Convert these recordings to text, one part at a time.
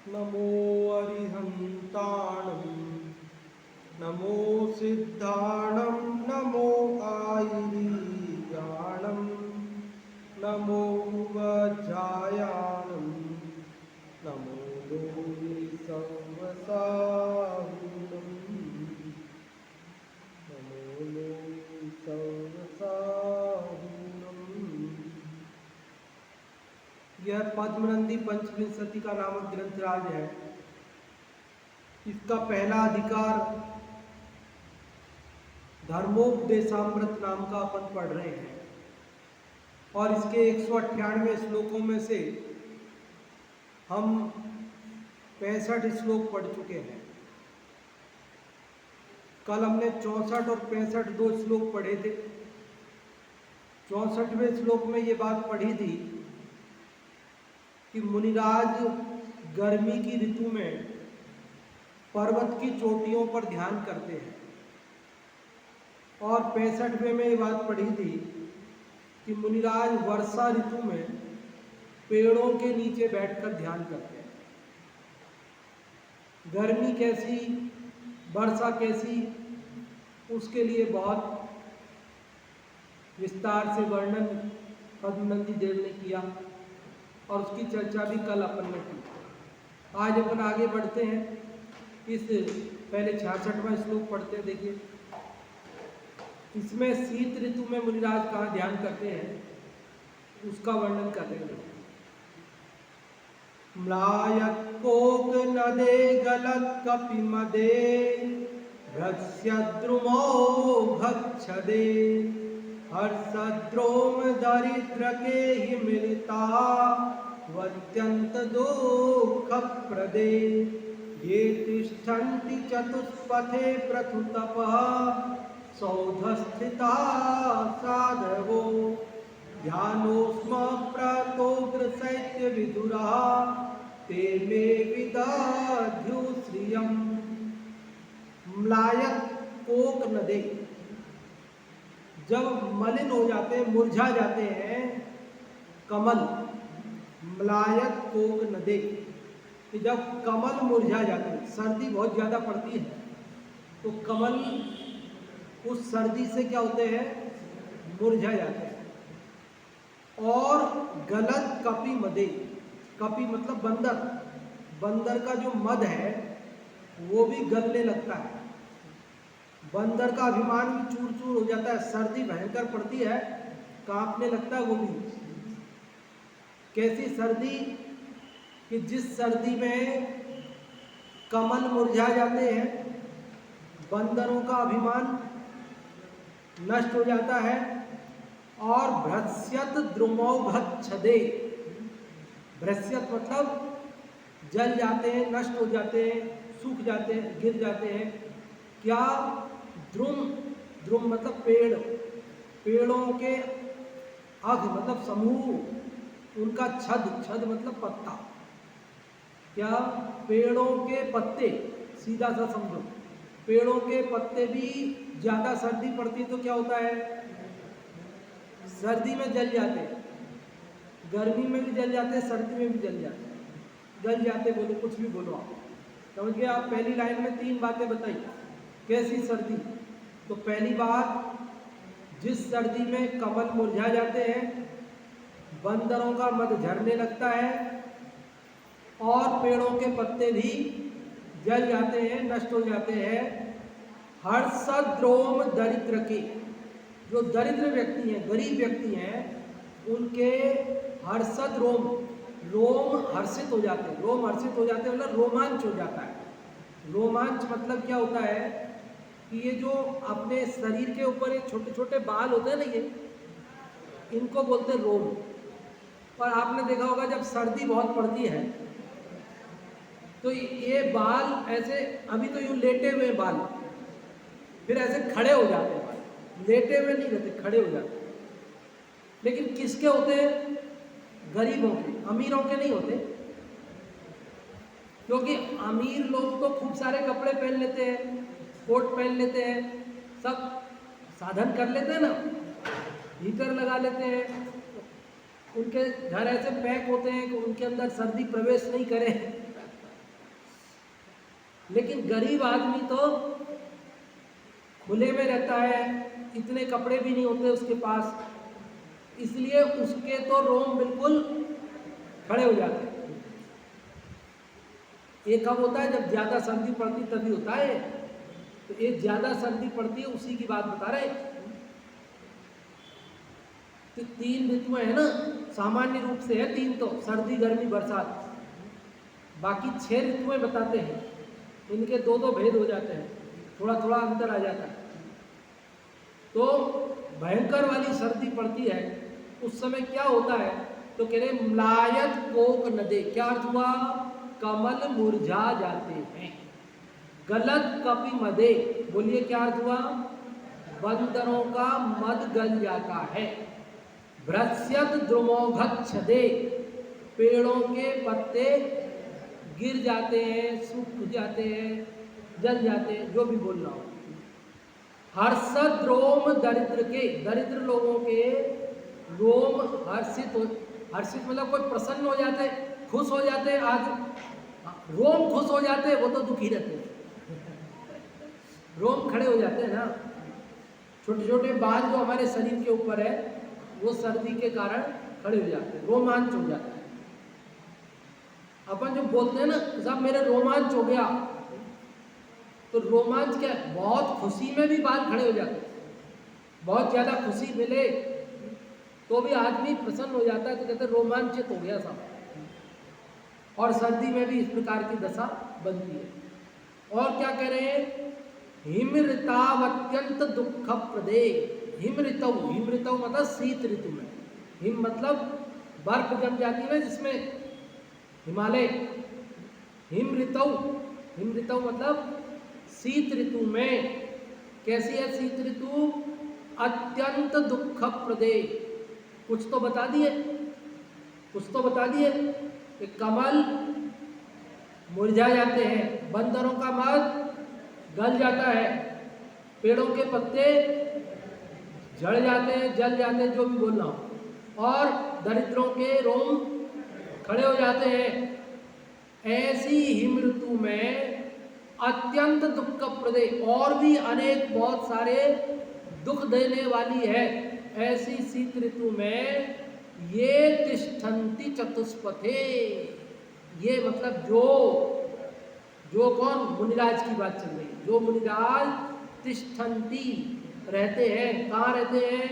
नमो अरिहन्ताणं नमो सिद्धाणं नमो आयिरीयाणं नमो वज्रायाणं नमो लोके संवसाहुणं नमो लोके संवसाहुणं। यह पद्मनंदी पंचविंशति का नामक ग्रंथराज है। इसका पहला अधिकार धर्मोपदेशामृत नाम का अपन पढ़ रहे हैं और इसके 198 श्लोकों में से हम 65 श्लोक पढ़ चुके हैं। कल हमने 64 और 65 दो श्लोक पढ़े थे। 64वें श्लोक में ये बात पढ़ी थी कि मुनिराज गर्मी की ऋतु में पर्वत की चोटियों पर ध्यान करते हैं और 65वें में ये बात पढ़ी थी कि मुनिराज वर्षा ऋतु में पेड़ों के नीचे बैठकर ध्यान करते हैं। गर्मी कैसी, वर्षा कैसी, उसके लिए बहुत विस्तार से वर्णन पद्मनंदी देव ने किया और उसकी चर्चा भी कल अपन ने की। आज अपन आगे बढ़ते हैं। इस पहले 66वां श्लोक पढ़ते हैं। देखिए, इसमें शीत ऋतु में मुनिराज कहाँ ध्यान करते हैं उसका वर्णन कर रहे हैं। म्लायत कोक नदे गलत कपि मदे भ्रस्यद्रुमो भक्षदे हर्षद्रोम दरिद्र के ही मिलता वत्यंत दुख प्रदे ये तिष्ठन्ति चतुष्पथे प्रथुतपः सौधस्थिता साधवो ध्यानोस्म प्रतोग्र शैत्य विदुरा ते मे विदध्यु श्रियम्। म्लायत कोक नदे, जब मलिन हो जाते हैं, मुरझा जाते हैं कमल, म्लायत कोक नदे, कि जब कमल मुरझा जाते हैं, सर्दी बहुत ज़्यादा पड़ती है तो कमल उस सर्दी से क्या होते हैं, मुरझा जाते हैं। और गलत कपि मदे, कपि मतलब बंदर, बंदर का जो मद है वो भी गलने लगता है। बंदर का अभिमान भी चूर चूर हो जाता है। सर्दी भयंकर पड़ती है, कांपने लगता है वो भी। कैसी सर्दी कि जिस सर्दी में कमल मुरझा जाते हैं, बंदरों का अभिमान नष्ट हो जाता है और भ्रस्यत द्रुमौघच्छदे, भ्रस्यत मतलब जल जाते हैं, नष्ट हो जाते हैं, सूख जाते हैं, गिर जाते हैं। क्या? द्रुम, द्रुम मतलब पेड़, पेड़ों के अघ मतलब समूह, उनका छद, छद मतलब पत्ता। क्या? पेड़ों के पत्ते, सीधा सा समझो, पेड़ों के पत्ते भी ज़्यादा सर्दी पड़ती तो क्या होता है, सर्दी में जल जाते हैं। गर्मी में भी जल जाते हैं, सर्दी में भी जल जाते हैं। जल जाते बोलो, कुछ भी बोलो आप, समझ गए आप। पहली लाइन में 3 बातें बताई। कैसी सर्दी? तो पहली बात, जिस सर्दी में कमल मुरझा जाते हैं, बंदरों का मद झरने लगता है और पेड़ों के पत्ते भी जल जाते हैं, नष्ट हो जाते हैं। हर्षद्रोम दरिद्र के, जो दरिद्र व्यक्ति हैं, गरीब व्यक्ति हैं, उनके हर्षद रोम, रोम हर्षित हो जाते हैं। रोम हर्षित हो जाते हैं मतलब रोमांच हो जाता है। रोमांच मतलब क्या होता है कि ये जो अपने शरीर के ऊपर ये छोटे छोटे बाल होते हैं ना, ये इनको बोलते हैं रोम। और आपने देखा होगा जब सर्दी बहुत पड़ती है तो ये बाल ऐसे, अभी तो यूँ लेटे हुए बाल, फिर ऐसे खड़े हो जाते हैं। बाल लेटे हुए नहीं रहते, खड़े हो जाते हैं। लेकिन किसके होते हैं? गरीबों के, अमीरों के नहीं होते। क्योंकि अमीर लोग तो खूब सारे कपड़े पहन लेते हैं, कोट पहन लेते हैं, सब साधन कर लेते हैं ना, हीटर लगा लेते हैं, उनके घर ऐसे पैक होते हैं कि उनके अंदर सर्दी प्रवेश नहीं करे। लेकिन गरीब आदमी तो खुले में रहता है, इतने कपड़े भी नहीं होते उसके पास, इसलिए उसके तो रोम बिल्कुल खड़े हो जाते हैं। ये कब होता है? जब ज्यादा सर्दी पड़ती तभी होता है। तो ये ज्यादा सर्दी पड़ती है उसी की बात बता रहे। तो 3 ऋतुएं है ना, सामान्य रूप से है 3, तो सर्दी गर्मी बरसात, बाकी 6 ऋतुएं बताते हैं। इनके 2-2 भेद हो जाते हैं, थोड़ा थोड़ा अंतर आ जाता है। तो भयंकर वाली सर्दी पड़ती है उस समय क्या होता है? तो कह रहे म्लायत कोक नदे, क्या अर्थ हुआ? कमल मुरझा जाते हैं। गलत कपि मदे, बोलिए क्या अर्थ हुआ? बंदरों का मद गल जाता है। भ्रस्यत द्रुमोघच्छदे, पेड़ों के पत्ते गिर जाते हैं, सूख जाते हैं, जल जाते हैं, जो भी बोलना हो। हर्षद रोम दरिद्र के, दरिद्र लोगों के रोम हर्षित हो, हर्षित मतलब कोई प्रसन्न हो जाते, खुश हो जाते। आज रोम खुश हो जाते, वो तो दुखी रहते हैं। रोम खड़े हो जाते हैं ना, छोटे छोटे बाल जो हमारे शरीर के ऊपर है वो सर्दी के कारण खड़े हो जाते हैं, रोमांच हो जाता है। अपन जो बोलते हैं ना साहब मेरे रोमांच हो गया, तो रोमांच क्या है? बहुत खुशी में भी बाल खड़े हो जाते हैं। बहुत ज्यादा खुशी मिले तो भी आदमी प्रसन्न हो जाता है, तो कहते हैं रोमांचित हो गया साहब। और सर्दी में भी इस प्रकार की दशा बनती है। और क्या कह रहे हैं? हिमृताव अत्यंत दुख प्रदे। हिमृतव, हिमृतव मतलब शीत ऋतु में, हिम मतलब बर्फ जम जाती है जिसमें हिमालय, हिमृतव, हिमृतव मतलब शीत ऋतु में। कैसी है शीत ऋतु? अत्यंत दुख प्रदे। कुछ तो बता दिए, कुछ तो बता दिए कि कमल मुरझा जाते हैं, बंदरों का मद गल जाता है, पेड़ों के पत्ते झड़ जाते हैं, जल जाते हैं, जो भी बोलना हो, और दरिद्रों के रोम खड़े हो जाते हैं। ऐसी हिम ऋतु में अत्यंत दुख प्रदे, और भी अनेक बहुत सारे दुख देने वाली है ऐसी शीत ऋतु में, ये तिष्ठन्ति चतुष्पथे, ये मतलब जो कौन? मुनिराज की बात चल रही है। जो मुनिराज तिष्ठन्ति रहते हैं, कहाँ रहते हैं?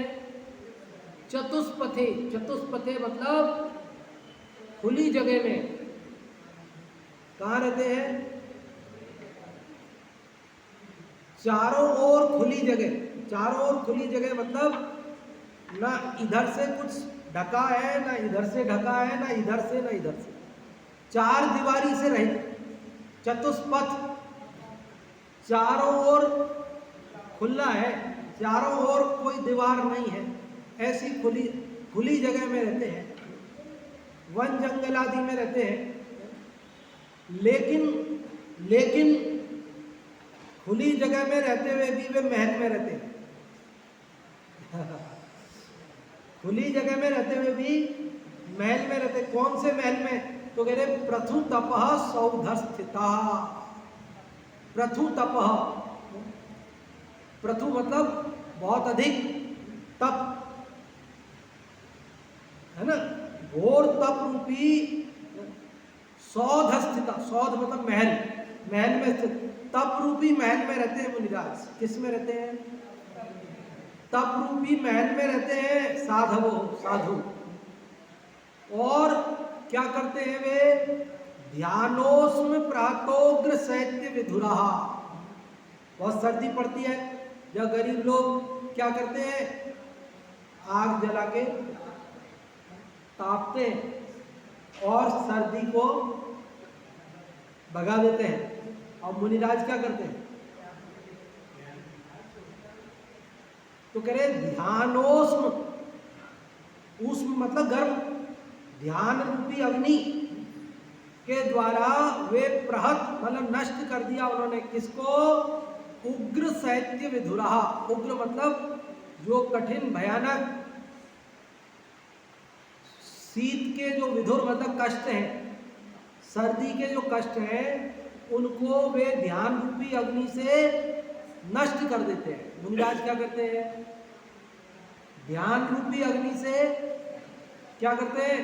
चतुष्पथे, चतुष्पथे मतलब खुली जगह में। कहाँ रहते हैं? चारों ओर खुली जगह। चारों ओर खुली जगह मतलब ना इधर से कुछ ढका है, ना इधर से ढका है, ना इधर से, ना इधर से, 4 दीवारी से रहित चतुष्पथ, चारों ओर खुला है, चारों ओर कोई दीवार नहीं है, ऐसी खुली जगह में रहते हैं, वन जंगल आदि में रहते हैं। लेकिन खुली जगह में रहते हुए भी वे महल में रहते हैं। खुली जगह में रहते हुए भी महल में रहते। कौन से महल में? तो कह रहे प्रथु तपः सौधस्थिता। प्रथु तपः, प्रथु मतलब बहुत अधिक तप है ना, घोर तप रूपी सौधस्थिता। सौध मतलब महल, महल में स्थित, तप रूपी महल में रहते हैं मुनिराज। किस में रहते हैं? तप रूपी महल में रहते हैं साधवो, साधु। और क्या करते हैं वे? ध्यानोस्म प्रातोग्र शैत्य विधुरा। बहुत सर्दी पड़ती है, जब गरीब लोग क्या करते हैं? आग जला के तापते हैं और सर्दी को भगा देते हैं। और मुनिराज क्या करते हैं? तो कह रहे ध्यानोस्म, उष्म मतलब गर्म, ध्यान रूपी अग्नि के द्वारा वे प्रहत मतलब नष्ट कर दिया उन्होंने। किसको? उग्र शैत्य विधुरा। उग्र मतलब जो कठिन भयानक शीत के जो विधुर मतलब कष्ट हैं, सर्दी के जो कष्ट हैं उनको वे ध्यान रूपी अग्नि से नष्ट कर देते हैं। मुनिराज क्या करते हैं? ध्यान रूपी अग्नि से क्या करते हैं?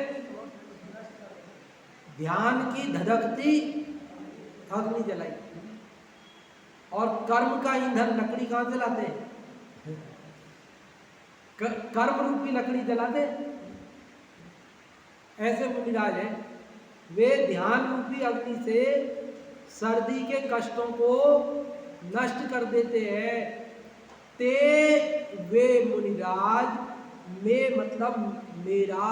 ध्यान की धधकती अग्नि जलाई। और कर्म का ईंधन लकड़ी कहां से लाते हैं? कर्म रूपी लकड़ी जलाते। ऐसे मुनिराज हैं, वे ध्यान रूपी अग्नि से सर्दी के कष्टों को नष्ट कर देते हैं। ते वे मुनिराज में मतलब मेरा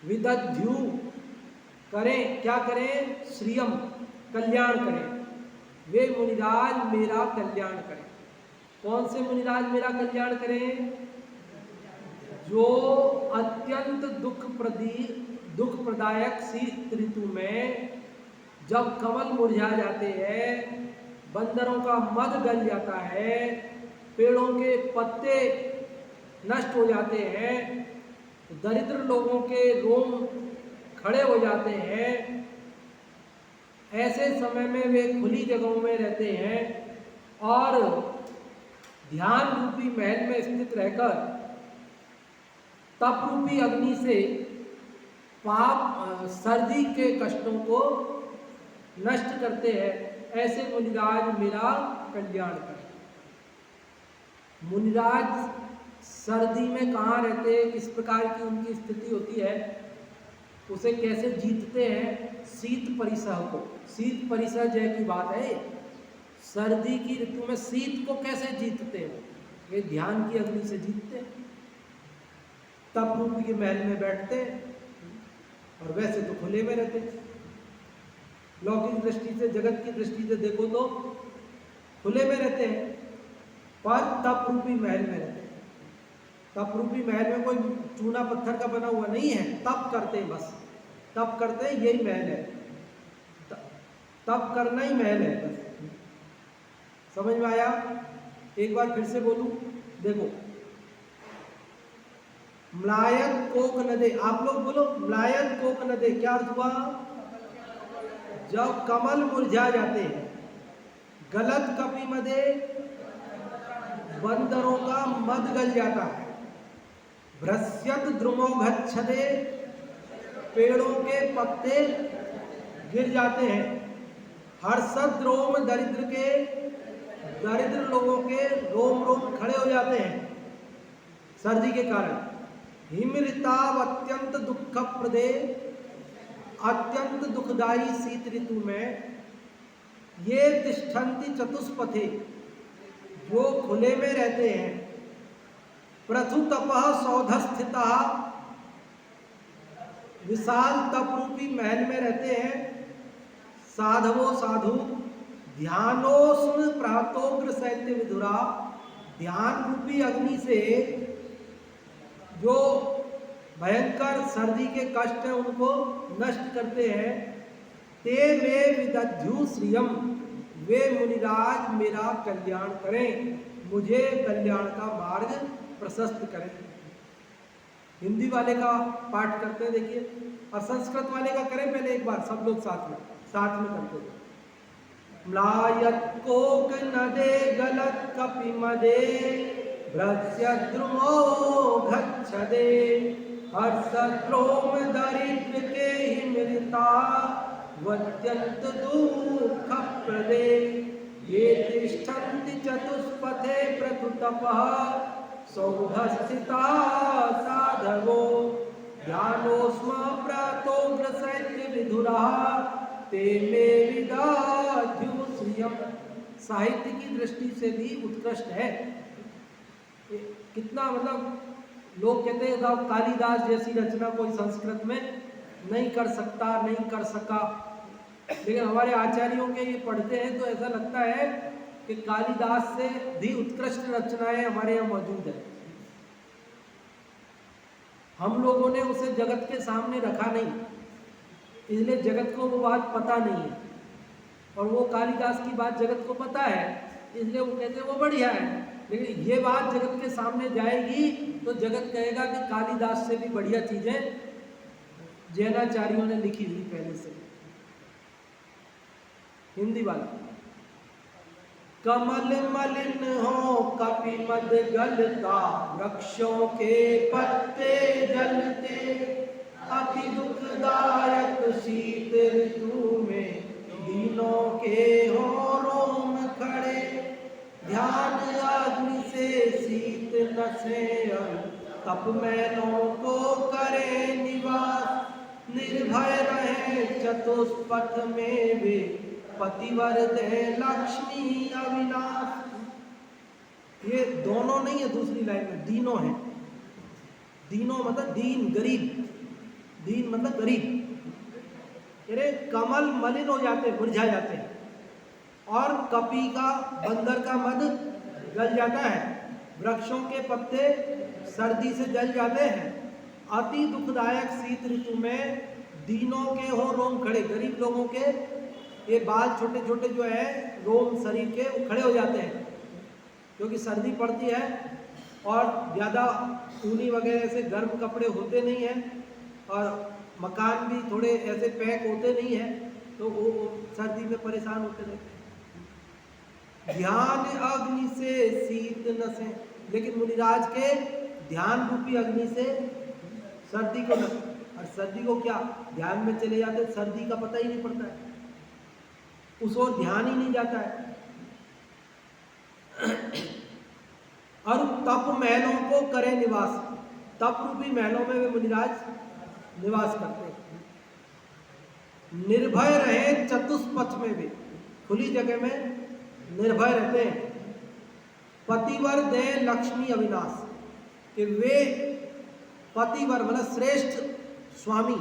विदध्यु करें, क्या करें? श्रियम, कल्याण करें। वे मुनिराज मेरा कल्याण करें। कौन से मुनिराज मेरा कल्याण करें? जो अत्यंत दुख प्रदायक शीत ऋतु में जब कमल मुरझा जाते हैं, बंदरों का मद गल जाता है, पेड़ों के पत्ते नष्ट हो जाते हैं, दरिद्र लोगों के रोम खड़े हो जाते हैं, ऐसे समय में वे खुली जगहों में रहते हैं और ध्यान रूपी महल में स्थित रहकर तप रूपी अग्नि से पाप सर्दी के कष्टों को नष्ट करते हैं। ऐसे मुनिराज मेरा कल्याण करें। मुनिराज सर्दी में कहाँ रहते हैं, किस प्रकार की उनकी स्थिति होती है, उसे कैसे जीतते हैं? शीत परिसह को, शीत परिसह जय की बात है। सर्दी की ऋतु में शीत को कैसे जीतते हैं? ये ध्यान की अग्नि से जीतते हैं। तप रूपी के महल में बैठते हैं और वैसे तो खुले में रहते हैं। लौकिक दृष्टि से, जगत की दृष्टि से देखो तो खुले में रहते हैं, पर तप रूपी महल में रहते हैं। तप रूपी महल में कोई चूना पत्थर का बना हुआ नहीं है, तप करते हैं, बस तप करते हैं, यही महल है। तप करना ही महल है बस। समझ में आया? एक बार फिर से बोलूं, देखो, म्लायन कोक नदे, आप लोग बोलो म्लायन कोक नदे, क्या अर्थ हुआ? जब कमल मुरझा जाते हैं। गलत कपि मदे, बंदरों का मद गल जाता है। भ्रस्यत द्रुमो गच्छदे, पेड़ों के पत्ते गिर जाते हैं। हर्षद रोम दरिद्र के, दरिद्र लोगों के रोम रोम खड़े हो जाते हैं सर्दी के कारण। हिमृताव अत्यंत दुख प्रदे, अत्यंत दुखदायी शीत ऋतु में ये तिष्ठन्ति चतुष्पथे, जो खुले में रहते हैं। प्रथु तपः सौधस्थिता, विशाल तप रूपी महल में रहते हैं। साधवो साधु, ध्यानोस्म प्रातोग्र शैत्य विधुरा, ध्यान रूपी अग्नि से जो भयंकर सर्दी के कष्ट हैं उनको नष्ट करते हैं। ते मे विदध्यु श्रियम, वे मुनिराज मेरा कल्याण करें, मुझे कल्याण का मार्ग प्रशस्त करें। हिंदी वाले का पाठ करते हैं, देखिए, और संस्कृत वाले का करें पहले एक बार सब लोग साथ में करते हैं। म्लायत कोक नदे गलत कपि मदे, भ्रस्यद्रुमो गच्छदे, हर्षद्रोम दरिद्र के हिमृता, वत्यंत दुख प्रदे, ये तिष्ठन्ति चतुष्पथे प्रतुतपः, सौधस्थिता साधवो, ध्यानोस्म प्रातोग्र शैत्य विधुरा, ते मे विदध्यु श्रियम। साहित्य की दृष्टि से भी उत्कृष्ट है। कितना मतलब लोग कहते हैं साहब कालिदास जैसी रचना कोई संस्कृत में नहीं कर सकता, नहीं कर सका, लेकिन हमारे आचार्यों के ये पढ़ते हैं तो ऐसा लगता है कि कालिदास से भी उत्कृष्ट रचनाएं हमारे यहाँ मौजूद है। हम लोगों ने उसे जगत के सामने रखा नहीं, इसलिए जगत को वो बात पता नहीं है, और वो कालिदास की बात जगत को पता है, इसलिए वो कहते हैं वो बढ़िया है। लेकिन ये बात जगत के सामने जाएगी तो जगत कहेगा कि कालिदास से भी बढ़िया चीजें जैनाचार्यों ने लिखी हुई पहले से। हिंदी वाला। कमल मलिन हो कपि मद गलता, वृक्षों के पत्ते जलते, अति दुखदायक शीत ऋतु में दीनों के हो रोम खड़े, ध्यान अग्नि से शीत नसे, तप मैलों को करे निवास, निर्भय रहे चतुष्पथ में वे, पतिवर दे लक्ष्मी अविनाश। ये दोनों नहीं है, दूसरी लाइन में दीनों है। दीनों मतलब दीन, गरीब। दीन मतलब गरीब। अरे कमल मलिन हो जाते, मुरझा जाते हैं, और कपि का, बंदर का मद गल जाता है, वृक्षों के पत्ते सर्दी से जल जाते हैं, अति दुखदायक शीत ऋतु में दीनों के हो रोम खड़े, गरीब लोगों के ये बाल छोटे छोटे जो है रोम शरीर के वो खड़े हो जाते हैं, क्योंकि सर्दी पड़ती है और ज़्यादा ऊनी वगैरह से गर्म कपड़े होते नहीं हैं, और मकान भी थोड़े ऐसे पैक होते नहीं हैं, तो वो सर्दी में परेशान होते रहते हैं। ध्यान अग्नि से शीत नसे, लेकिन मुनिराज के ध्यान रूपी अग्नि से सर्दी को न, और सर्दी को क्या ध्यान में चले जाते, सर्दी का पता ही नहीं पड़ता है, उस ओर ध्यान ही नहीं जाता है। और तप महलों को करे निवास, तप रूपी महलों में वे मुनिराज निवास करते हैं। निर्भय रहे चतुष्पथ में भी, खुली जगह में निर्भय रहते हैं। पतिवर दे लक्ष्मी अविनाश, कि वे पतिवर मतलब श्रेष्ठ स्वामी,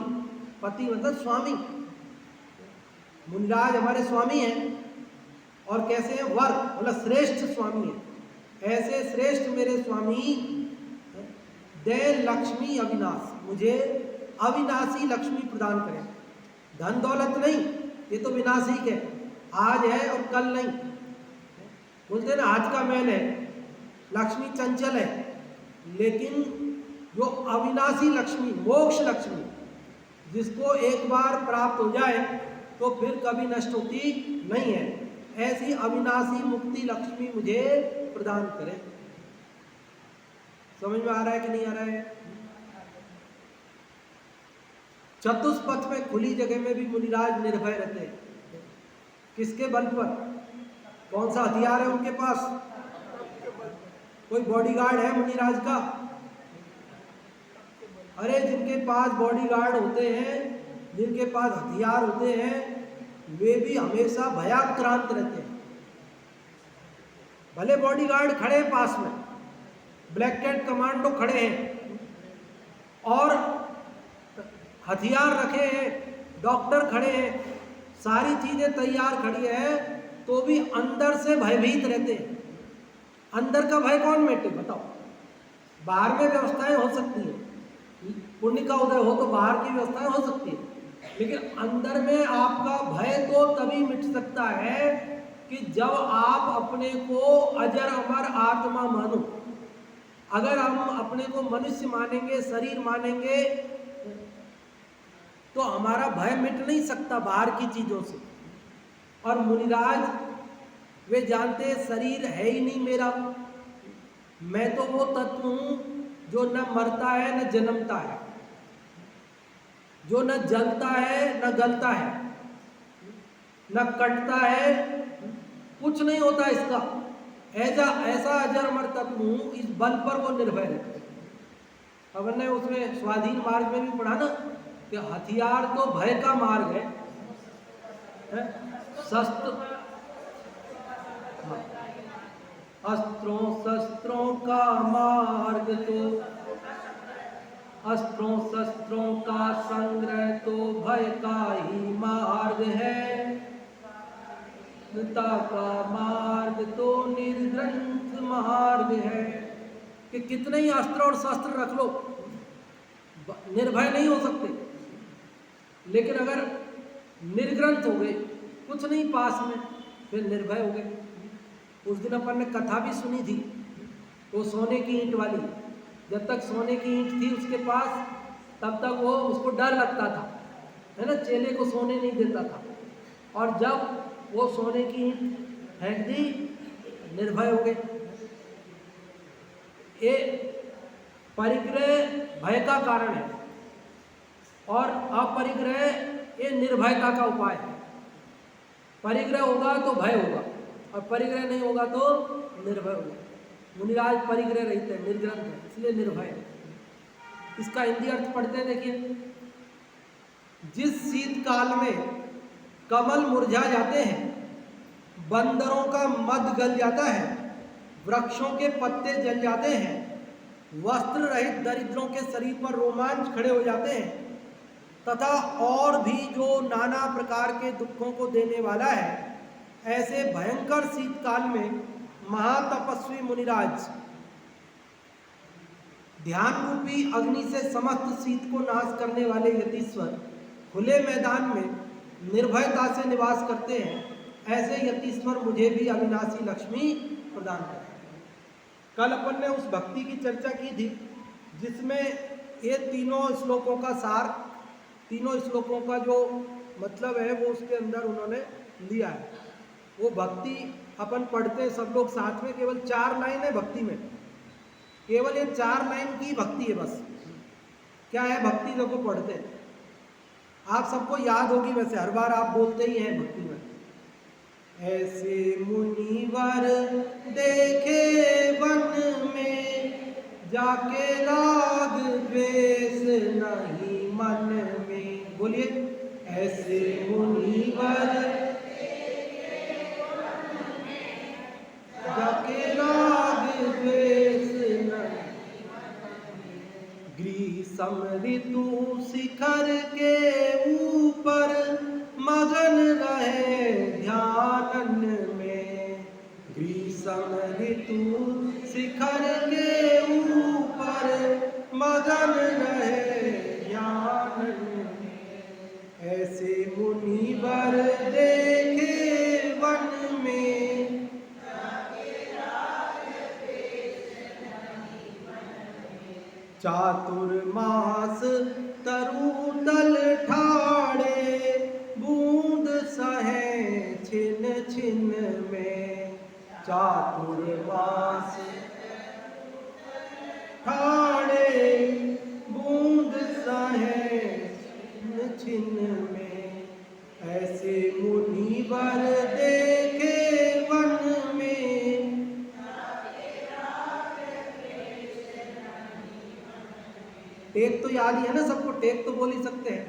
पति मतलब स्वामी, मुनिराज हमारे स्वामी हैं, और कैसे हैं, वर मतलब श्रेष्ठ स्वामी हैं। ऐसे श्रेष्ठ मेरे स्वामी दे लक्ष्मी अविनाश, मुझे अविनाशी लक्ष्मी प्रदान करें। धन दौलत नहीं, ये तो विनाशी है, आज है और कल नहीं। बोलते ना आज का मैल है, लक्ष्मी चंचल है, लेकिन जो अविनाशी लक्ष्मी, मोक्ष लक्ष्मी, जिसको एक बार प्राप्त हो जाए तो फिर कभी नष्ट होती नहीं है, ऐसी अविनाशी मुक्ति लक्ष्मी मुझे प्रदान करे। समझ में आ रहा है कि नहीं आ रहा है? चतुष्पथ में, खुली जगह में भी मुनिराज निर्भय रहते हैं। किसके बल पर? कौन सा हथियार है उनके पास? कोई बॉडीगार्ड है मुनिराज का? अरे जिनके पास बॉडीगार्ड होते हैं, जिनके पास हथियार होते हैं, वे भी हमेशा भयाक्रांत रहते हैं। भले बॉडीगार्ड खड़े हैं पास में, ब्लैक कैट कमांडो खड़े हैं और हथियार रखे हैं, डॉक्टर खड़े हैं, सारी चीजें तैयार खड़ी है, तो भी अंदर से भयभीत रहते हैं। अंदर का भय कौन मिटे बताओ? बाहर में व्यवस्थाएं हो सकती है, पुण्य का उदय हो तो बाहर की व्यवस्थाएं हो सकती है, लेकिन अंदर में आपका भय तो तभी मिट सकता है कि जब आप अपने को अजर अमर आत्मा मानो। अगर हम अपने को मनुष्य मानेंगे, शरीर मानेंगे, तो हमारा भय मिट नहीं सकता बाहर की चीजों से। और मुनिराज वे जानते हैं शरीर है ही नहीं मेरा, मैं तो वो तत्व हूं जो न मरता है न जन्मता है, जो न जलता है न गलता है, न कटता है, कुछ नहीं होता इसका। ऐसा अजर अमर तत्व हूं, इस बल पर वो निर्भय रहते। अब ने उसमें स्वाधीन मार्ग में भी पढ़ा ना कि हथियार तो भय का मार्ग है, शस्त्र, अस्त्रों शस्त्रों का मार्ग तो, अस्त्रों शस्त्रों का संग्रह तो भय का ही मार्ग है, गीता का मार्ग तो निर्ग्रंथ मार्ग है। कि कितने ही अस्त्र और शस्त्र रख लो, निर्भय नहीं हो सकते। लेकिन अगर निर्ग्रंथ हो गए, कुछ नहीं पास में, फिर निर्भय हो गए। उस दिन अपन ने कथा भी सुनी थी, वो सोने की ईंट वाली। जब तक सोने की ईंट थी उसके पास, तब तक वो उसको डर लगता था, है ना, चेले को सोने नहीं देता था। और जब वो सोने की ईंट फेंक दी, निर्भय हो गए। ये परिग्रह भय का कारण है और अपरिग्रह ये निर्भयता का उपाय है। परिग्रह होगा तो भय होगा और परिग्रह नहीं होगा तो निर्भय होगा। मुनिराज परिग्रह रहते हैं, निर्ग्रंथ है, इसलिए निर्भय है। इसका हिंदी अर्थ पढ़ते हैं, देखिए। जिस शीतकाल में कमल मुरझा जाते हैं, बंदरों का मद गल जाता है, वृक्षों के पत्ते जल जाते हैं, वस्त्र रहित दरिद्रों के शरीर पर रोमांच खड़े हो जाते हैं तथा और भी जो नाना प्रकार के दुखों को देने वाला है, ऐसे भयंकर शीतकाल में महातपस्वी मुनिराज ध्यान रूपी अग्नि से समस्त शीत को नाश करने वाले यतीश्वर खुले मैदान में निर्भयता से निवास करते हैं। ऐसे यतीश्वर मुझे भी अविनाशी लक्ष्मी प्रदान करें। कल अपन ने उस भक्ति की चर्चा की थी जिसमें ये तीनों श्लोकों का सार, तीनों श्लोकों का जो मतलब है वो उसके अंदर उन्होंने लिया है। वो भक्ति अपन पढ़ते हैं सब लोग साथ में, केवल 4 लाइन है भक्ति में, केवल ये 4 लाइन की भक्ति है बस। क्या है भक्ति, जो को पढ़ते हैं आप सबको याद होगी, वैसे हर बार आप बोलते ही हैं भक्ति में। ऐसे मुनिवर देखे वन में, जाके राग द्वेष नहीं मन में। बोलिए, ऐसे मुनिवर जाके राग द्वेष नहीं। ग्रीष्म ऋतु शिखर के ऊपर मगन रहे ध्यान में। ग्रीष्म ऋतु शिखर के ऊपर मगन रहे ध्यान में। ऐसे मुनिवर देखे वन में, चातुर्मास तरुतल ठाड़े, बूंद सहे छिन छिन में। चातुर्मास ठाड़े, बूंद सहे छिन छिन में। ऐसे मुनिवर देखे वन में, टेक तो याद ही है ना सबको, टेक तो बोल ही सकते हैं।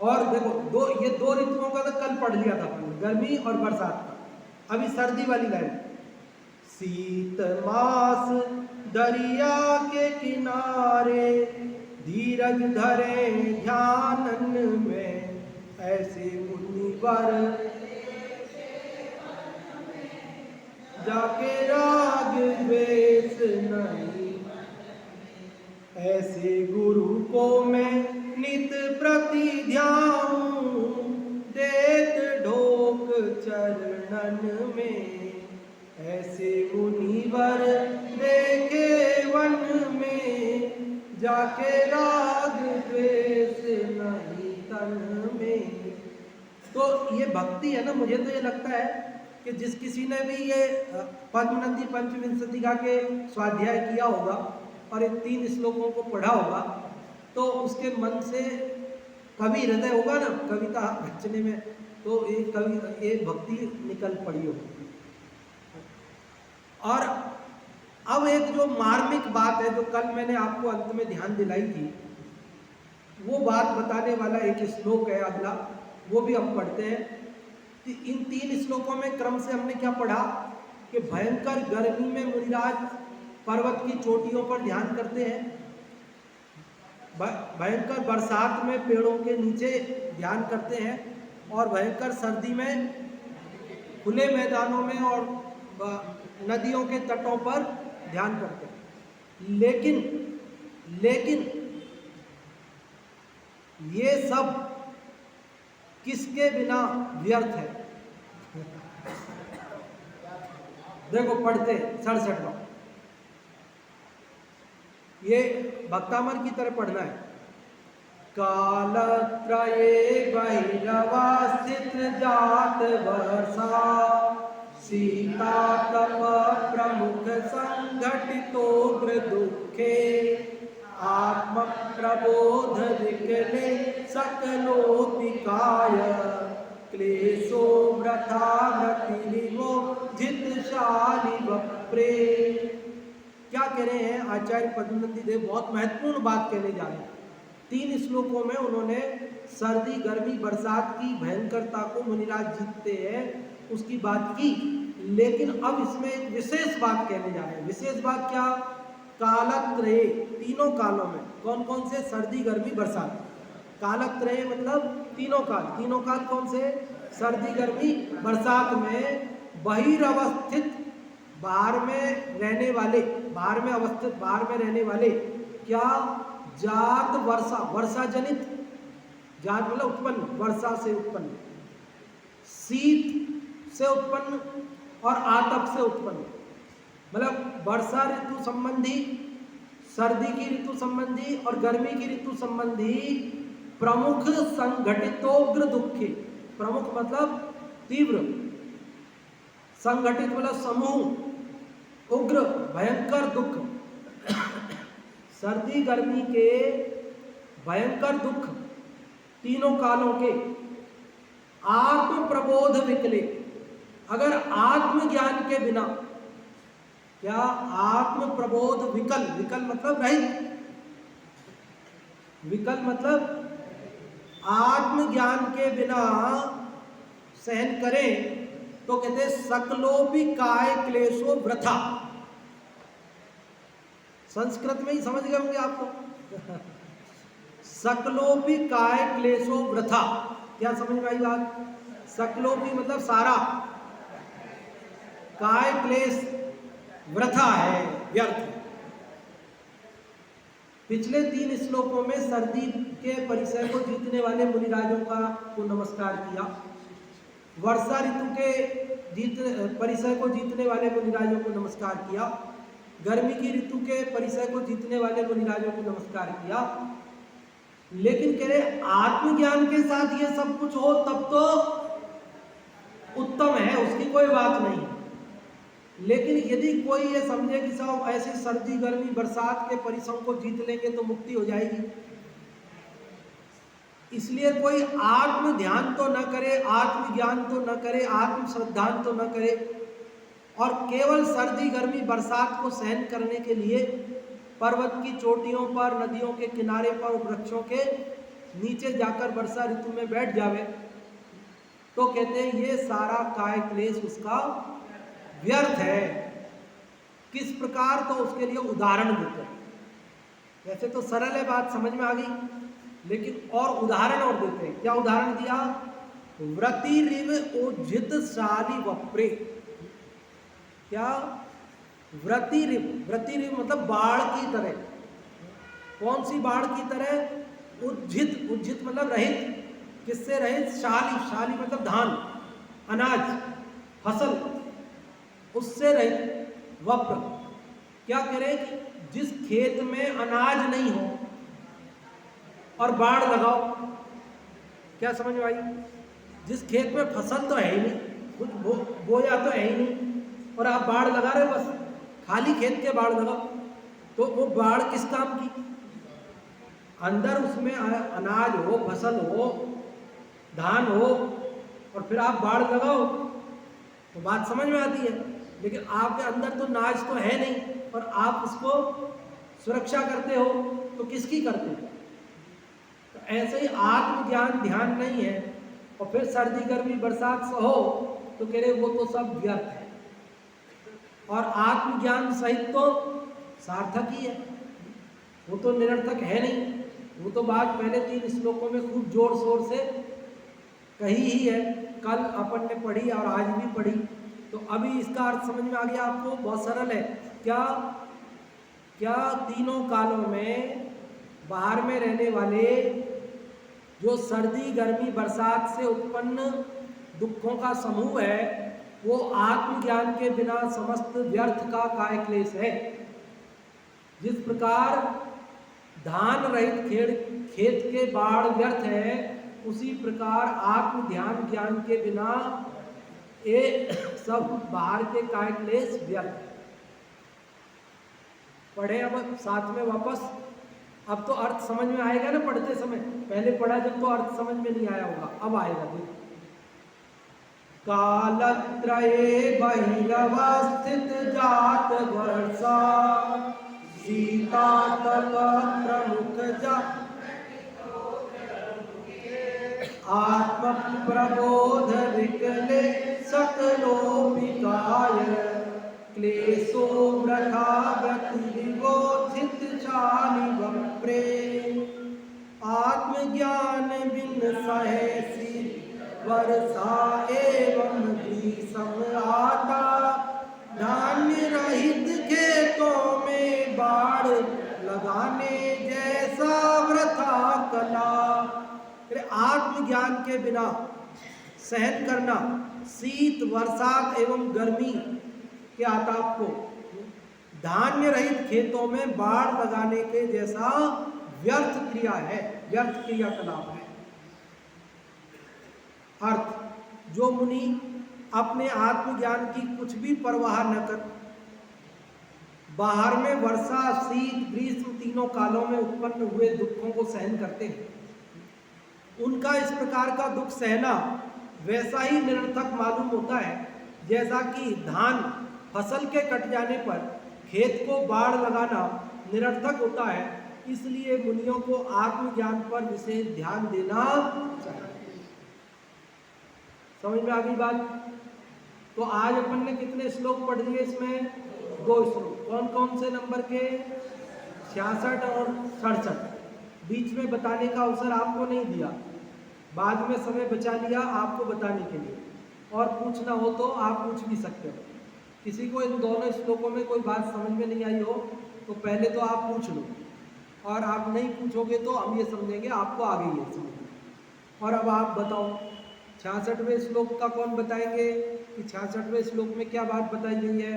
और देखो ये दो ऋतुओं का तो कल पढ़ लिया था अपन, गर्मी और बरसात का। अभी सर्दी वाली लाइन, शीत मास दरिया के किनारे, धीरज धरे ध्यानन में। ऐसे मुनिवर जाके राग द्वेष नहीं। ऐसे गुरु को मैं नित प्रति ध्याऊं, देत ढोक चरणन में। ऐसे मुनिवर देखे वन में, जाके राग द्वेष नहीं तन में। तो ये भक्ति है ना, मुझे तो ये लगता है कि जिस किसी ने भी ये पद्मनंदी पंचविंशतिका के स्वाध्याय किया होगा और इन 3 श्लोकों को पढ़ा होगा तो उसके मन से कवि हृदय होगा ना, कविता रचने में, तो एक भक्ति निकल पड़ी होगी। और अब एक जो मार्मिक बात है जो कल मैंने आपको अंत में ध्यान दिलाई थी, वो बात बताने वाला एक श्लोक है अगला, वो भी हम पढ़ते हैं। कि इन 3 श्लोकों में क्रम से हमने क्या पढ़ा कि भयंकर गर्मी में मुनिराज पर्वत की चोटियों पर ध्यान करते हैं, भयंकर बरसात में पेड़ों के नीचे ध्यान करते हैं, और भयंकर सर्दी में खुले मैदानों में और नदियों के तटों पर ध्यान करते हैं। लेकिन ये सब किसके बिना व्यर्थ है? देखो पढ़ते 67वां, ये भक्तामर की तरह पढ़ना है। कालत्रये बहिरवा स्थित जात वर्षा सीता तप प्रमुख संघटितोग्र दुखे आत्म प्रबोध विकले सकलोपिकाय क्लेशो व्रथा व्रतिनिवो जितशाली वप्रे। क्या कह रहे हैं आचार्य पद्मनंदी देव? बहुत महत्वपूर्ण बात कहने जा रहे हैं। 3 श्लोकों में उन्होंने सर्दी गर्मी बरसात की भयंकरता को मुनिराज जीतते हैं उसकी बात की, लेकिन अब इसमें एक विशेष बात कहने जा रहे हैं। विशेष बात क्या? कालत्रये, तीनों कालों में। कौन कौन से? सर्दी गर्मी बरसात। कालत्रये मतलब तीनों काल। तीनों काल कौन से? सर्दी गर्मी बरसात में बहिरवस्थित, बाहर में रहने वाले, बाहर में अवस्थित, बाहर में रहने वाले, क्या? जात वर्षा, वर्षा जनित, जात मतलब उत्पन्न, वर्षा से उत्पन्न, शीत से उत्पन्न और आतप से उत्पन्न, मतलब वर्षा ऋतु संबंधी, सर्दी की ऋतु संबंधी और गर्मी की ऋतु संबंधी प्रमुख संघटितोग्र दुखे। प्रमुख मतलब तीव्र, संगठित मतलब समूह, उग्र भयंकर दुख, सर्दी गर्मी के भयंकर दुख तीनों कालों के आत्म प्रबोध विकले। अगर आत्मज्ञान के बिना, क्या? आत्म प्रबोध विकल, विकल मतलब रहित, विकल मतलब आत्मज्ञान के बिना सहन करें तो कहते हैं सकलोपि काय क्लेशो वृथा। संस्कृत में ही समझ गए होंगे आप तो। सकलोपि काय क्लेशो वृथा, क्या समझ में आई बात? सकलोपि मतलब सारा, काय क्लेश वृथा है, व्यर्थ। पिछले 3 श्लोकों में सर्दी के परिसर को जीतने वाले मुनिराजों को नमस्कार किया, वर्षा ऋतु के परिसर को जीतने वाले मुनिराजों को नमस्कार किया, गर्मी की ऋतु के परिसर को जीतने वाले मुनिराजों को नमस्कार किया, लेकिन कह रहे आत्मज्ञान के साथ ये सब कुछ हो तब तो उत्तम है, उसकी कोई बात नहीं। लेकिन यदि कोई ये समझे कि सब ऐसी सर्दी गर्मी बरसात के परिसरों को जीत लेंगे तो मुक्ति हो जाएगी, इसलिए कोई आत्म ध्यान तो न करे, आत्मज्ञान तो न करे, आत्म श्रद्धान तो न करे, और केवल सर्दी गर्मी बरसात को सहन करने के लिए पर्वत की चोटियों पर, नदियों के किनारे पर, वृक्षों के नीचे जाकर वर्षा ऋतु में बैठ जावे, तो कहते हैं ये सारा काय क्लेश उसका व्यर्थ है। किस प्रकार? तो उसके लिए उदाहरण देते हैं। वैसे तो सरल है बात, समझ में आ गई, लेकिन और उदाहरण और देते हैं। क्या उदाहरण दिया? व्रतिरिव ओजित शाली वप्रे। क्या? व्रतिरिव, व्रतिरिव मतलब बाढ़ की तरह। कौन सी बाढ़ की तरह? उज्जित, उज्जित मतलब रहित। किससे रहित? शाली, शाली मतलब धान, अनाज, फसल, उससे रहित। वप्र, क्या करे कि जिस खेत में अनाज नहीं हो और बाढ़ लगाओ, क्या समझ में आई? जिस खेत में फसल तो है ही नहीं, कुछ बोया तो है ही नहीं, और आप बाढ़ लगा रहे हो, बस खाली खेत के बाढ़ लगाओ, तो वो बाढ़ किस काम की? अंदर उसमें अनाज हो, फसल हो, धान हो, और फिर आप बाढ़ लगाओ तो बात समझ में आती है। लेकिन आपके अंदर तो अनाज तो है नहीं और आप उसको सुरक्षा करते हो, तो किसकी करते हो? तो ऐसे ही आत्मज्ञान ध्यान नहीं है और फिर सर्दी गर्मी बरसात से हो तो कह रहे वो तो सब व्यर्थ है, और आत्मज्ञान सहित तो सार्थक ही है, वो तो निरर्थक है नहीं। वो तो बात पहले 3 श्लोकों में खूब जोर शोर से कही ही है, कल अपन ने पढ़ी और आज भी पढ़ी, तो अभी इसका अर्थ समझ में आ गया आपको। बहुत सरल है। क्या? क्या तीनों कालों में बाहर में रहने वाले जो सर्दी गर्मी बरसात से उत्पन्न दुखों का समूह है वो आत्मज्ञान के बिना समस्त व्यर्थ का काय क्लेश है। जिस प्रकार धान रहित खेत के बाढ़ व्यर्थ है, उसी प्रकार आत्म ध्यान ज्ञान के बिना ये सब बाहर के काय क्लेश व्यर्थ। पढ़े अब साथ में वापस। अब तो अर्थ समझ में आएगा ना पढ़ते समय, पहले पढ़ा जब तो अर्थ समझ में नहीं आया होगा, अब आएगा। देखो, कालत्रये बहिरवस्थित जात वर्षा शीतातप प्रमुख जा आत्म प्रबोध विकले सकलोपिकाय क्लेशो वृथा व्यतिविबोधित शानि वप्रे आत्मज्ञान बिन सहेसी वर्षा एवं ग्रीष्म आता धान्य रहित खेतों में बाढ़ लगाने जैसा वृथा कला। आत्मज्ञान के बिना सहन करना शीत वर्षा एवं गर्मी के आताप को धान्य रहित खेतों में बाढ़ लगाने के जैसा व्यर्थ क्रिया है, व्यर्थ क्रियाकलाप है। अर्थ, जो मुनि अपने आत्मज्ञान की कुछ भी परवाह न कर बाहर में वर्षा शीत ग्रीष्म तीनों कालों में उत्पन्न हुए दुखों को सहन करते हैं, उनका इस प्रकार का दुख सहना वैसा ही निरर्थक मालूम होता है जैसा कि धान फसल के कट जाने पर खेत को बाढ़ लगाना निरर्थक होता है। इसलिए मुनियों को आत्मज्ञान पर विशेष ध्यान देना चाहिए। समझ में आ गई बात? तो आज अपन ने कितने श्लोक पढ़ लिए इसमें? 2 श्लोक। कौन कौन से नंबर के? 66 और 67। बीच में बताने का अवसर आपको नहीं दिया, बाद में समय बचा लिया आपको बताने के लिए। और पूछना हो तो आप पूछ भी सकते हो। किसी को इन दोनों श्लोकों में कोई बात समझ में नहीं आई हो तो पहले तो आप पूछ लो, और आप नहीं पूछोगे तो हम ये समझेंगे आपको आ गई है समझ। और अब आप बताओ 66वें श्लोक का कौन बताएंगे कि 66वें श्लोक में क्या बात बताई गई है?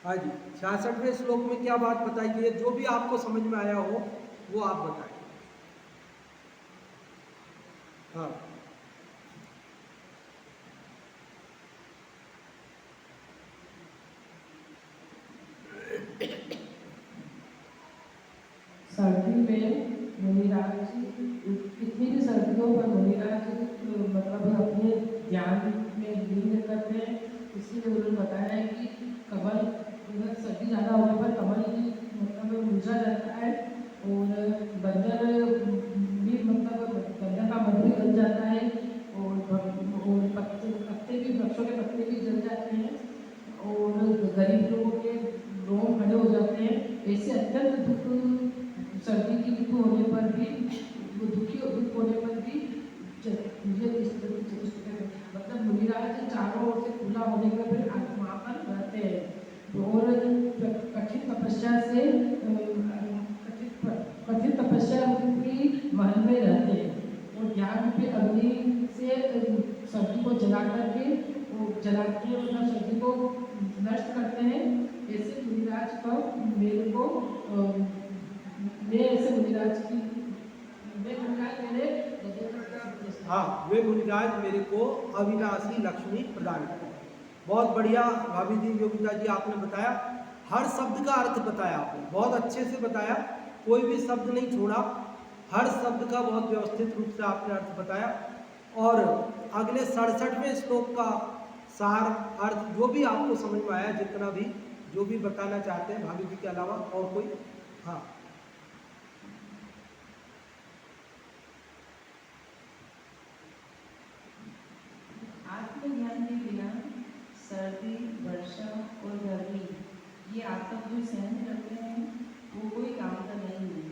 हाँ जी, 66वें श्लोक में क्या बात बताई गई है? जो भी आपको समझ में आया हो वो आप बताएं। हाँ, सर्दी में मुनिराज कितनी भी सर्दियों पर मुनिराज मतलब अपने ध्यान में लीन करते हैं। इसलिए उन्होंने बताया है कि कमल सर्दी ज़्यादा होने पर कमल मतलब मुरझा जाता है और बंदर भी मतलब बंदर का मन भी जल जाता है और पत्ते भी वृक्षों के पत्ते भी जल जाते हैं और गरीब लोगों के रोम खड़े हो जाते हैं। ऐसे अत्यंत दुख सर्दी की ऋतु होने पर भी, दुख होने पर भी मतलब मुनिराज चारों ओर से खुला होने पर भी वहाँ पर रहते हैं और कठिन तपस्या रूपी महल में रहते हैं और ध्यान रूपी अग्नि से सर्दी को जला करके मतलब सर्दी को नष्ट करते हैं। ऐसे मुनिराज का मेरे को हाँ, वे मुनिराज मेरे को अविनाशी लक्ष्मी प्रदान करें। बहुत बढ़िया भाभी जी, योगिता जी, आपने बताया, हर शब्द का अर्थ बताया आपने, बहुत अच्छे से बताया, कोई भी शब्द नहीं छोड़ा, हर शब्द का बहुत व्यवस्थित रूप से आपने अर्थ बताया। और अगले 67वें श्लोक का सार अर्थ जो भी आपको समझ में आया, जितना भी जो भी बताना चाहते हैं भाभी जी के अलावा और कोई? हाँ, आत्मज्ञान के बिना सर्दी वर्षा और गर्मी ये आप तक जो सहन करते हैं वो कोई काम का नहीं है।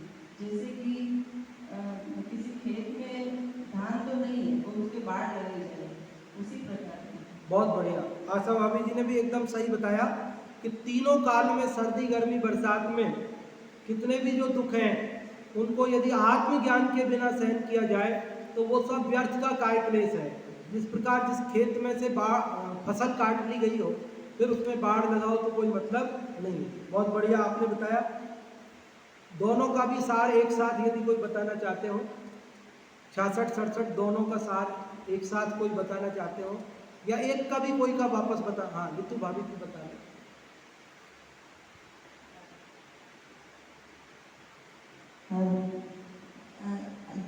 जैसे कि किसी खेत में धान तो नहीं है और उसके बाढ़ लगे जाए, उसी प्रकार की। बहुत बढ़िया, आशा भाभी जी ने भी एकदम सही बताया कि तीनों काल में सर्दी गर्मी बरसात में कितने भी जो दुख हैं उनको यदि आत्मज्ञान के बिना सहन किया जाए तो वो सब व्यर्थ का काय क्लेश है। जिस प्रकार जिस खेत में से फसल काट ली गई हो फिर उसमें बाढ़ लगाओ तो कोई मतलब नहीं है। बहुत बढ़िया आपने बताया। दोनों का भी सार एक साथ यदि कोई बताना चाहते हो? 66 67 दोनों का साथ एक साथ कोई बताना चाहते हो, या एक का भी कोई का वापस बता। हाँ ऋतु भाभी की बता रहे।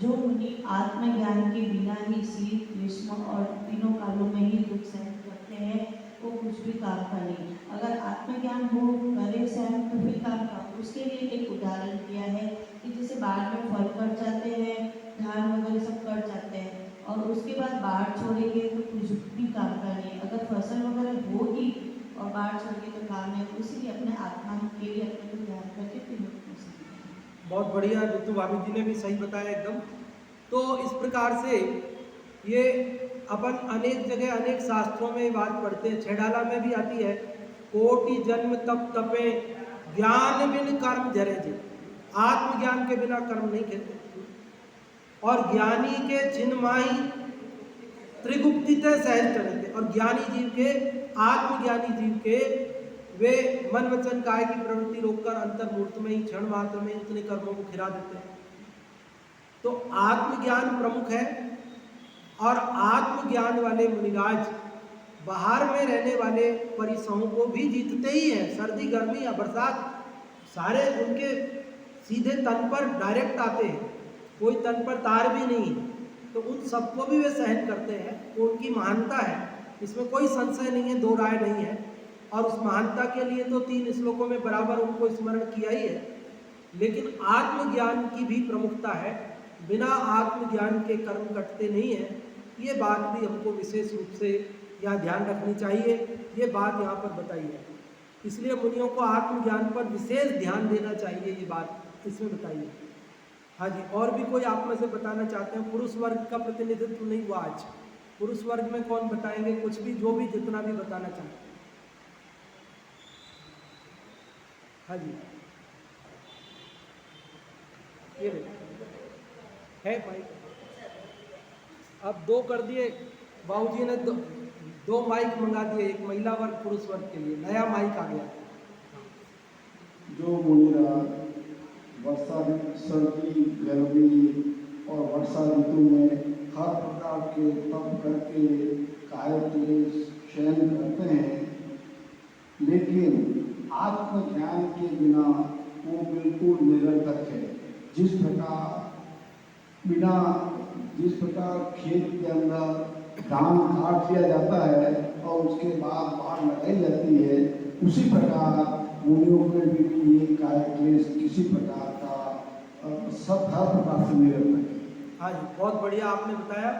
जो मुनि आत्मज्ञान के बिना ही शीत ग्रीष्म और तीनों कालों में ही दुख सहन करते हैं, वो कुछ भी काम का नहीं। अगर आत्मज्ञान हो करे सहन तो फिर काम का। उसके लिए एक उदाहरण दिया है कि जैसे बाढ़ में फल कट जाते हैं, धान वगैरह सब कट जाते हैं, और उसके बाद बाढ़ छोड़ेंगे तो कुछ भी काम का नहीं। अगर फसल वगैरह होगी और बाढ़ छोड़ेंगे तो काम है। इसीलिए अपने आत्मा के लिए अपने को ध्यान करके फिर बहुत बढ़िया, ऋतु भाभी जी ने भी सही बताया एकदम। तो इस प्रकार से ये अपन अनेक जगह अनेक शास्त्रों में ये बात पढ़ते हैं। छेड़ाला में भी आती है, कोटि जन्म तप तपे ज्ञान बिन कर्म जरे जे। आत्मज्ञान के बिना कर्म नहीं खेलते। और ज्ञानी के छिन्न माही त्रिगुप्ति सहज चलते। और ज्ञानी जीव के, आत्मज्ञानी जीव के, वे मन वचन काय की प्रवृत्ति रोककर अंतर्मूर्त में ही क्षण मात्र में उतने कर्मों को खिला देते हैं। तो आत्मज्ञान प्रमुख है। और आत्मज्ञान वाले मुनिराज बाहर में रहने वाले परिसरों को भी जीतते ही हैं। सर्दी गर्मी या बरसात सारे उनके सीधे तन पर डायरेक्ट आते हैं, कोई तन पर तार भी नहीं है। तो उन सबको भी वे सहन करते हैं। वो उनकी महानता है, इसमें कोई संशय नहीं है, दो राय नहीं है। और उस महानता के लिए तो 3 श्लोकों में बराबर उनको स्मरण किया ही है। लेकिन आत्मज्ञान की भी प्रमुखता है। बिना आत्मज्ञान के कर्म कटते नहीं हैं। ये बात भी हमको विशेष रूप से यहाँ ध्यान रखनी चाहिए। ये बात यहाँ पर बताई है, इसलिए मुनियों को आत्मज्ञान पर विशेष ध्यान देना चाहिए। ये बात इसमें बताई है। हाँ जी, और भी कोई आप में से बताना चाहते हैं? पुरुष वर्ग का प्रतिनिधित्व नहीं हुआ आज। पुरुष वर्ग में कौन बताएंगे? कुछ भी, जो भी जितना भी बताना चाहते हैं। हाँ जी, ये है भाई। अब 2 कर दिए बाबूजी ने, 2 माइक मंगा दिए, एक महिला वर्ग पुरुष वर्ग के लिए नया माइक आ गया। जो मुनिराज वर्षा, सर्दी, गर्मी और वर्षा ऋतु में हर प्रकार के तप करके कायक क्लेश शयन करते हैं, लेकिन आत्मज्ञान के बिना वो बिल्कुल निरर्थक है। जिस प्रकार खेत के अंदर धान काट लिया जाता है और उसके बाद बाढ़ लगाई जाती है, उसी प्रकार मुनियों में भी ये कायक क्लेश किसी प्रकार का सब हर प्रकार से निरर्थक है। हाँ जी, बहुत बढ़िया आपने बताया।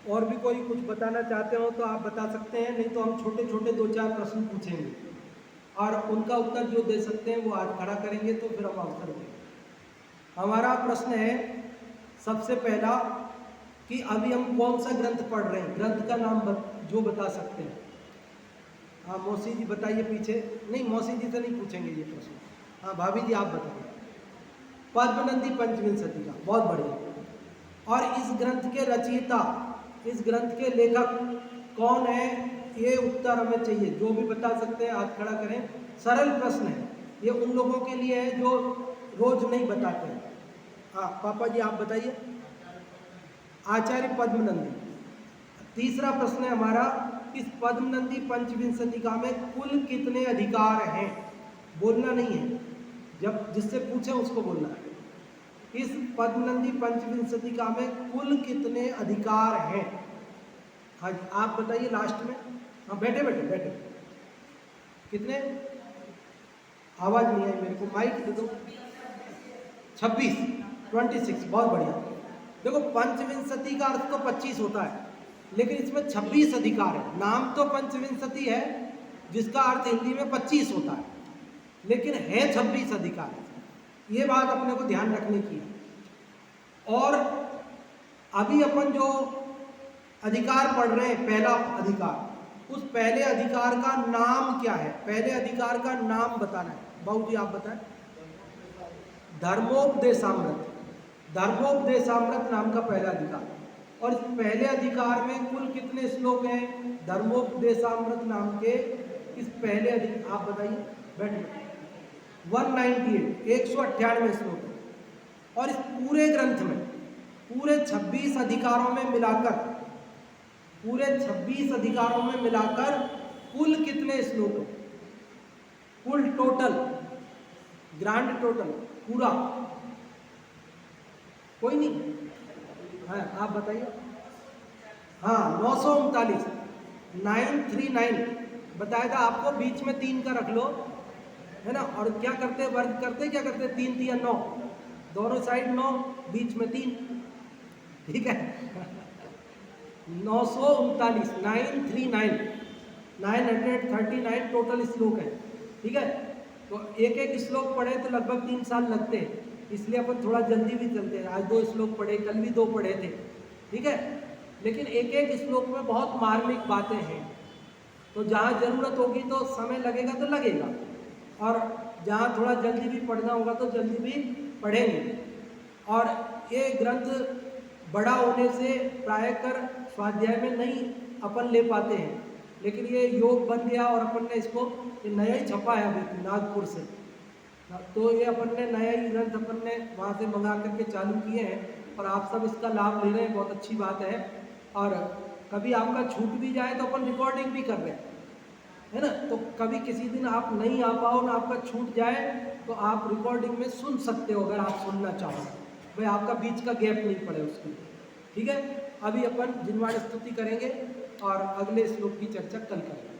और भी कोई कुछ बताना चाहते हो तो आप बता सकते हैं, नहीं तो हम छोटे छोटे 2-4 प्रश्न पूछेंगे और उनका उत्तर जो दे सकते हैं वो आज खड़ा करेंगे, तो फिर हम अवसर देंगे। हमारा प्रश्न है सबसे पहला कि अभी हम कौन सा ग्रंथ पढ़ रहे हैं? ग्रंथ का नाम जो बता सकते हैं। हाँ मौसी जी बताइए पीछे। नहीं, मौसी जी से नहीं पूछेंगे ये प्रश्न। हाँ भाभी जी आप बताइए। पद्मनंदी पंचविंशति का, बहुत बढ़िया। और इस ग्रंथ के रचयिता, इस ग्रंथ के लेखक कौन है? ये उत्तर हमें चाहिए। जो भी बता सकते हैं हाथ खड़ा करें। सरल प्रश्न है ये, उन लोगों के लिए है जो रोज नहीं बताते हैं। हाँ पापा जी आप बताइए। आचार्य पद्मनंदी। तीसरा प्रश्न है हमारा, इस पद्मनंदी पंचविंशतिका में कुल कितने अधिकार हैं? बोलना नहीं है, जब जिससे पूछे उसको बोलना है। इस पद्मनंदी पंचविंशतिका में कुल कितने अधिकार हैं? हाँ जी आप बताइए लास्ट में। हाँ बैठे बैठे बैठे। कितने? आवाज नहीं आई मेरे को, माइक दे दो। 26, बहुत बढ़िया। देखो पंचविंशति का अर्थ तो 25 होता है, लेकिन इसमें 26 अधिकार है। नाम तो पंचविंशति है जिसका अर्थ हिंदी में 25 होता है, लेकिन है 26 अधिकार है। ये बात अपने को ध्यान रखने की है। और अभी अपन जो अधिकार पढ़ रहे हैं, पहला अधिकार, उस पहले अधिकार का नाम क्या है? पहले अधिकार का नाम बताना है। बाबू जी आप बताएं। धर्मोपदेशामृत। धर्मोपदेशामृत नाम का पहला अधिकार। और इस पहले अधिकार में कुल कितने श्लोक हैं? धर्मोपदेशामृत नाम के इस पहले अधिकार, आप बताइए बैठिए। 198 श्लोक है। और इस पूरे ग्रंथ में पूरे 26 अधिकारों में मिलाकर कुल कितने श्लोक हैं? कुल टोटल, ग्रांड टोटल पूरा, कोई नहीं है? आप बताइए। हाँ, 939, 939 बताया था आपको। बीच में 3 का रख लो, है ना। और क्या करते, वर्ग करते, क्या करते, 3 3 9, दोनों साइड 9, बीच में 3, ठीक है। 939, 939 टोटल श्लोक है, ठीक है। तो एक एक श्लोक पढ़े तो लगभग 3 साल लगते हैं, इसलिए अपन थोड़ा जल्दी भी चलते हैं। आज 2 श्लोक पढ़े, कल भी 2 पढ़े थे, ठीक है। लेकिन एक एक श्लोक में बहुत मार्मिक बातें हैं, तो जहाँ ज़रूरत होगी तो समय लगेगा तो लगेगा, और जहाँ थोड़ा जल्दी भी पढ़ना होगा तो जल्दी भी पढ़ेंगे। और ये ग्रंथ बड़ा होने से प्रायकर स्वाध्याय में नहीं अपन ले पाते हैं, लेकिन ये योग बन गया और अपन ने इसको, ये नया ही छपा है अभी नागपुर से, तो ये अपन ने नया ही ग्रंथ अपन ने वहाँ से मंगा करके चालू किए हैं, और आप सब इसका लाभ ले रहे हैं, बहुत अच्छी बात है। और कभी आपका छूट भी जाए तो अपन रिकॉर्डिंग भी कर रहे हैं, है ना। तो कभी किसी दिन आप नहीं आ पाओ ना, आपका छूट जाए, तो आप रिकॉर्डिंग में सुन सकते हो अगर आप सुनना चाहो, भाई आपका बीच का गैप नहीं पड़े उसके लिए, ठीक है। अभी अपन जिनवाणी स्तुति करेंगे और अगले श्लोक की चर्चा कल करेंगे।